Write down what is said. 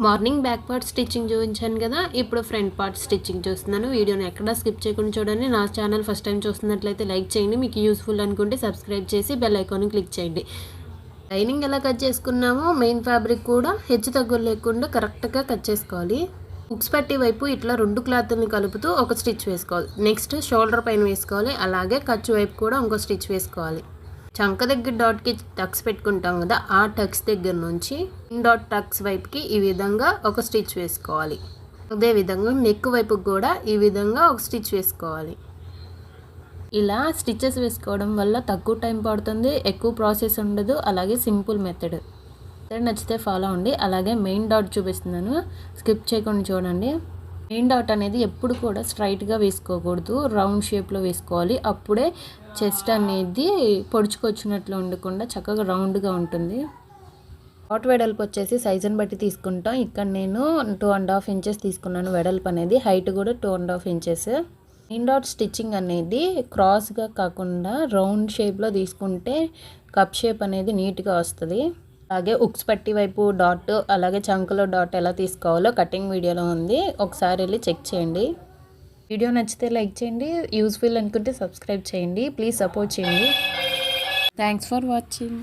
Morning back part stitching చూపించాను కదా, ఇప్పుడు ఫ్రంట్ పార్ట్ స్టిచ్చింగ్ చూస్తున్నాను. వీడియోని ఎక్కడా స్కిప్ చేయకుండా చూడండి. నా ఛానల్ ఫస్ట్ టైం చూస్తున్నట్లయితే లైక్ చేయండి, మీకు యూస్ఫుల్ అనుకుంటే సబ్స్క్రైబ్ చేసి బెల్ ఐకాన్ క్లిక్ చేయండి. లైనింగ్ ఎలా కట్ చేసుకున్నామో మెయిన్ ఫ్యాబ్రిక్ కూడా హెచ్చు తగ్గులు లేకుండా కరెక్ట్గా కట్ చేసుకోవాలి. హుక్స్ పట్టి వైపు ఇట్లా 2 క్లాత్ని కలుపుతూ ఒక స్టిచ్ వేసుకోవాలి. నెక్స్ట్ షోల్డర్ పైన వేసుకోవాలి, అలాగే ఖర్చు వైపు కూడా ఇంకో స్టిచ్ వేసుకోవాలి. చంక దగ్గర డాట్కి టక్స్ పెట్టుకుంటాం కదా, ఆ టక్స్ దగ్గర నుంచి డాట్ టక్స్ వైపుకి ఈ విధంగా ఒక స్టిచ్ వేసుకోవాలి. అదేవిధంగా నెక్ వైపుకి కూడా ఈ విధంగా ఒక స్టిచ్ వేసుకోవాలి. ఇలా స్టిచ్చెస్ వేసుకోవడం వల్ల తక్కువ టైం పడుతుంది, ఎక్కువ ప్రాసెస్ ఉండదు, అలాగే సింపుల్ మెథడ్. నచ్చితే ఫాలో అవ్వండి. అలాగే మెయిన్ డాట్ చూపిస్తున్నాను, స్కిప్ చేయకుండా చూడండి. మెయిన్ డాట్ అనేది ఎప్పుడు కూడా స్ట్రైట్గా వేసుకోకూడదు, రౌండ్ షేప్లో వేసుకోవాలి. అప్పుడే చెస్ట్ అనేది పొడుచుకొచ్చినట్లు ఉండకుండా చక్కగా రౌండ్గా ఉంటుంది. డాట్ వెడల్పు వచ్చేసి సైజుని బట్టి తీసుకుంటాం. ఇక్కడ నేను 2.5 ఇంచెస్ తీసుకున్నాను వెడల్పు అనేది, హైట్ కూడా 2.5 ఇంచెస్. మెయిన్ డాట్ స్టిచ్చింగ్ అనేది క్రాస్గా కాకుండా రౌండ్ షేప్లో తీసుకుంటే కప్ షేప్ అనేది నీట్గా వస్తుంది. అలాగే ఉక్స్ పట్టి వైపు డాట్, అలాగే చంకలో డాట్ ఎలా తీసుకోవాలో కటింగ్ వీడియోలో ఉంది, ఒకసారి వెళ్ళి చెక్ చేయండి. వీడియో నచ్చితే లైక్ చేయండి, యూస్ఫుల్ అనుకుంటే సబ్స్క్రైబ్ చేయండి, ప్లీజ్ సపోర్ట్ చేయండి. Thanks for watching.